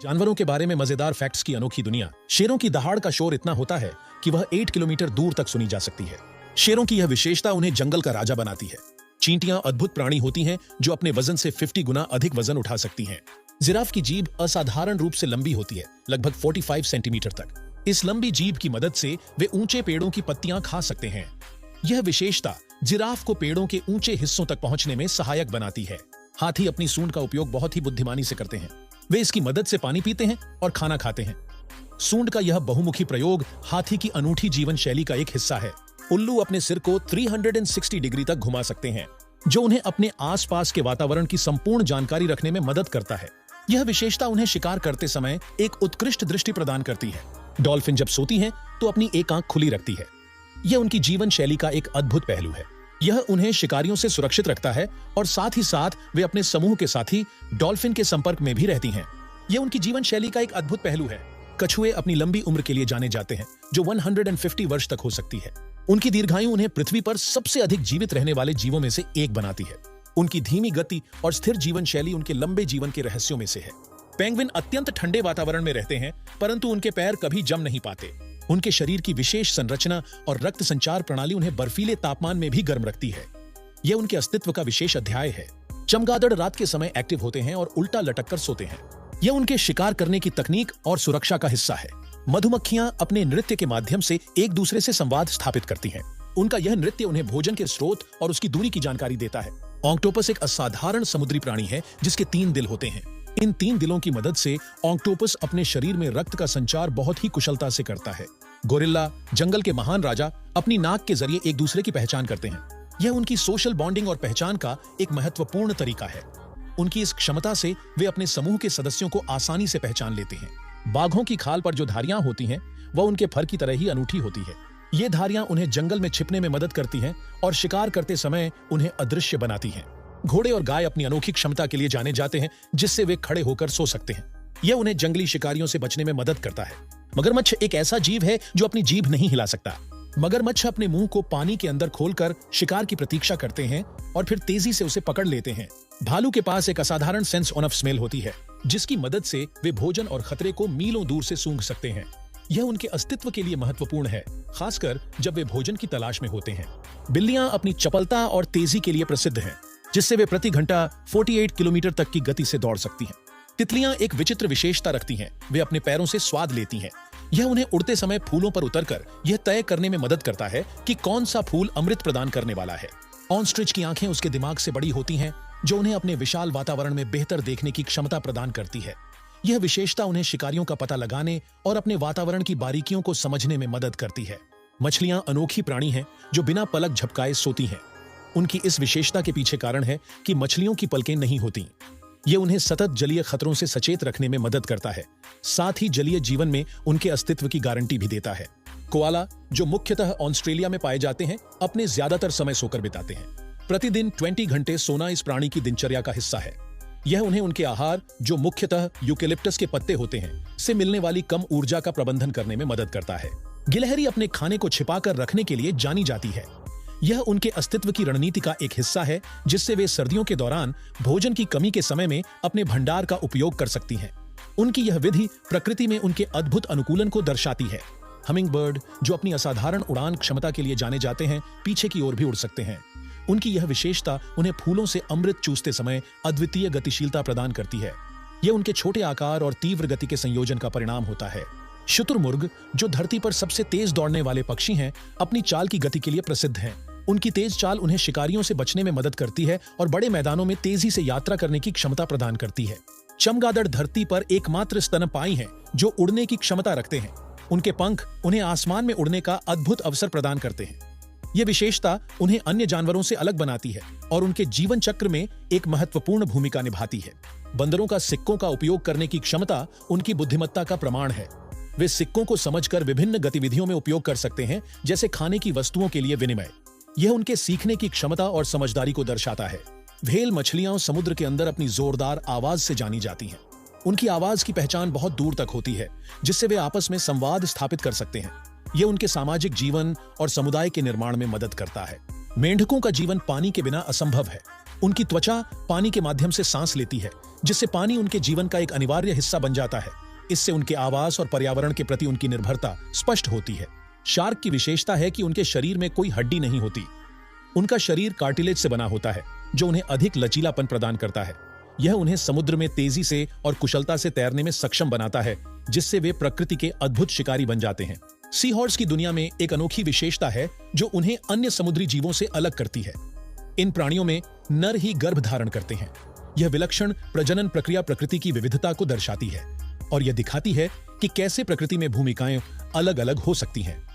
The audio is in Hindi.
जानवरों के बारे में मजेदार फैक्ट्स की अनोखी दुनिया। शेरों की दहाड़ का शोर इतना होता है कि वह 8 किलोमीटर दूर तक सुनी जा सकती है। शेरों की यह विशेषता उन्हें जंगल का राजा बनाती है। चींटियां अद्भुत प्राणी होती हैं जो अपने वजन से 50 गुना अधिक वजन उठा सकती हैं। जिराफ की जीभ असाधारण रूप से लंबी होती है, लगभग 45 सेंटीमीटर तक। इस लंबी जीभ की मदद से वे ऊंचे पेड़ों की पत्तियां खा सकते हैं। यह विशेषता जिराफ को पेड़ों के ऊंचे हिस्सों तक पहुंचने में सहायक बनाती है। हाथी अपनी सूंड का उपयोग बहुत ही बुद्धिमानी से करते हैं। वे इसकी मदद से पानी पीते हैं और खाना खाते हैं। सूंड का यह बहुमुखी प्रयोग हाथी की अनूठी जीवन शैली का एक हिस्सा है। उल्लू अपने सिर को 360 डिग्री तक घुमा सकते हैं, जो उन्हें अपने आसपास के वातावरण की संपूर्ण जानकारी रखने में मदद करता है। यह विशेषता उन्हें शिकार करते समय एक उत्कृष्ट दृष्टि प्रदान करती है। डॉल्फिन जब सोती हैं तो अपनी एक आंख खुली रखती है। यह उनकी जीवन शैली का एक अद्भुत पहलू है। यह उन्हें शिकारियों से सुरक्षित रखता है और साथ ही साथ वे अपने समूह के साथी डॉल्फिन के संपर्क में भी रहती हैं। यह उनकी जीवन शैली का एक अद्भुत पहलू है। कछुए अपनी लंबी उम्र के लिए जाने जाते हैं, जो 150 वर्ष तक हो सकती है। उनकी दीर्घायु उन्हें पृथ्वी पर सबसे अधिक जीवित रहने वाले जीवों में से एक बनाती है। उनकी धीमी गति और स्थिर जीवन शैली उनके लंबे जीवन के रहस्यों में से है। पेंगुइन अत्यंत ठंडे वातावरण में रहते हैं, परंतु उनके पैर कभी जम नहीं पाते। उनके शरीर की विशेष संरचना और रक्त संचार प्रणाली उन्हें बर्फीले तापमान में भी गर्म रखती है। यह उनके अस्तित्व का विशेष अध्याय है। चमगादड़ रात के समय एक्टिव होते हैं और उल्टा लटक कर सोते हैं। यह उनके शिकार करने की तकनीक और सुरक्षा का हिस्सा है। मधुमक्खियां अपने नृत्य के माध्यम से एक दूसरे से संवाद स्थापित करती हैं। उनका यह नृत्य उन्हें भोजन के स्रोत और उसकी दूरी की जानकारी देता है। ऑक्टोपस एक असाधारण समुद्री प्राणी है जिसके 3 दिल होते हैं। इन 3 दिलों की मदद से ऑक्टोपस अपने शरीर में रक्त का संचार बहुत ही कुशलता से करता है। गोरिल्ला, जंगल के महान राजा, अपनी नाक के जरिए एक दूसरे की पहचान करते हैं। यह उनकी सोशल बॉन्डिंग और पहचान का एक महत्वपूर्ण तरीका है। उनकी इस क्षमता से वे अपने समूह के सदस्यों को आसानी से पहचान लेते हैं। बाघों की खाल पर जो धारियां होती हैं, वह उनके फर की तरह ही अनूठी होती है। ये धारियां उन्हें जंगल में छिपने में मदद करती हैं और शिकार करते समय उन्हें अदृश्य बनाती हैं। घोड़े और गाय अपनी अनोखी क्षमता के लिए जाने जाते हैं, जिससे वे खड़े होकर सो सकते हैं। यह उन्हें जंगली शिकारियों से बचने में मदद करता है। मगरमच्छ एक ऐसा जीव है जो अपनी जीभ नहीं हिला सकता। मगरमच्छ अपने मुंह को पानी के अंदर खोलकर शिकार की प्रतीक्षा करते हैं और फिर तेजी से उसे पकड़ लेते हैं। भालू के पास एक असाधारण सेंस ऑफ स्मेल होती है, जिसकी मदद से वे भोजन और खतरे को मीलों दूर से सूंघ सकते हैं। यह उनके अस्तित्व के लिए महत्वपूर्ण है, खासकर जब वे भोजन की तलाश में होते हैं। बिल्लियां अपनी चपलता और तेजी के लिए प्रसिद्ध हैं, जिससे वे प्रति घंटा 48 किलोमीटर तक की गति से दौड़ सकती हैं। तितलियां एक विचित्र विशेषता रखती हैं। वे अपने पैरों से स्वाद लेती हैं। यह उन्हें उड़ते समय फूलों पर उतरकर यह तय करने में मदद करता है कि कौन सा फूल अमृत प्रदान करने वाला है। ऑस्ट्रिच की आंखें उसके दिमाग से बड़ी होती हैं, जो उन्हें अपने विशाल वातावरण में बेहतर देखने की क्षमता प्रदान करती है। यह विशेषता उन्हें शिकारियों का पता लगाने और अपने वातावरण की बारीकियों को समझने में मदद करती है। मछलियां अनोखी प्राणी हैं जो बिना पलक झपकाए सोती हैं। उनकी इस विशेषता के पीछे कारण है कि मछलियों की पलकें नहीं होती। यह उन्हें सतत जलीय खतरों से सचेत रखने में मदद करता है, साथ ही जलीय जीवन में उनके अस्तित्व की गारंटी भी देता है। कोआला, जो मुख्यतः ऑस्ट्रेलिया में पाए जाते हैं, अपने ज्यादातर समय सोकर बिताते हैं। प्रतिदिन 20 घंटे सोना इस प्राणी की दिनचर्या का हिस्सा है। यह उन्हें उनके आहार, जो मुख्यतः यूकेलिप्टस के पत्ते होते हैं, से मिलने वाली कम ऊर्जा का प्रबंधन करने में मदद करता है। गिलहरी अपने खाने को छिपाकर रखने के लिए जानी जाती है। यह उनके अस्तित्व की रणनीति का एक हिस्सा है, जिससे वे सर्दियों के दौरान भोजन की कमी के समय में अपने भंडार का उपयोग कर सकती हैं। उनकी यह विधि प्रकृति में उनके अद्भुत अनुकूलन को दर्शाती है। हमिंगबर्ड, जो अपनी असाधारण उड़ान क्षमता के लिए जाने जाते हैं, पीछे की ओर भी उड़ सकते हैं। उनकी यह विशेषता उन्हें फूलों से अमृत चूसते समय अद्वितीय गतिशीलता प्रदान करती है। यह उनके छोटे आकार और तीव्र गति के संयोजन का परिणाम होता है। शुतुरमुर्ग, जो धरती पर सबसे तेज दौड़ने वाले पक्षी हैं, अपनी चाल की गति के लिए प्रसिद्ध हैं। उनकी तेज चाल उन्हें शिकारियों से बचने में मदद करती है और बड़े मैदानों में तेजी से यात्रा करने की क्षमता प्रदान करती है। चमगादड़ धरती पर एकमात्र स्तनपायी हैं जो उड़ने की क्षमता रखते हैं। उनके पंख उन्हें आसमान में उड़ने का अद्भुत अवसर प्रदान करते हैं। यह विशेषता उन्हें अन्य जानवरों से अलग बनाती है और उनके जीवन चक्र में एक महत्वपूर्ण भूमिका निभाती है। बंदरों का सिक्कों का उपयोग करने की क्षमता उनकी बुद्धिमत्ता का प्रमाण है। वे सिक्कों को समझकर विभिन्न गतिविधियों में उपयोग कर सकते हैं, जैसे खाने की वस्तुओं के लिए विनिमय। यह उनके सीखने की क्षमता और समझदारी को दर्शाता है। व्हेल मछलियां समुद्र के अंदर अपनी जोरदार आवाज से जानी जाती हैं। उनकी आवाज की पहचान बहुत दूर तक होती है, जिससे वे आपस में संवाद स्थापित कर सकते हैं। यह उनके सामाजिक जीवन और समुदाय के निर्माण में मदद करता है। मेंढकों का जीवन पानी के बिना असंभव है। उनकी त्वचा पानी के माध्यम से सांस लेती है, जिससे पानी उनके जीवन का एक अनिवार्य हिस्सा बन जाता है। इससे उनके आवास और पर्यावरण के प्रति उनकी निर्भरता स्पष्ट होती है। शार्क की विशेषता है कि उनके शरीर में कोई हड्डी नहीं होती। उनका शरीर कार्टिलेज से बना होता है, जो उन्हें अधिक लचीलापन प्रदान करता है। यह उन्हें समुद्र में तेजी से और कुशलता से तैरने में सक्षम बनाता है, जिससे वे प्रकृति के अद्भुत शिकारी बन जाते हैं। सी हॉर्स की दुनिया में एक अनोखी विशेषता है जो उन्हें अन्य समुद्री जीवों से अलग करती है। इन प्राणियों में नर ही गर्भ धारण करते हैं। यह विलक्षण प्रजनन प्रक्रिया प्रकृति की विविधता को दर्शाती है और यह दिखाती है कि कैसे प्रकृति में भूमिकाएं अलग अलग हो सकती हैं।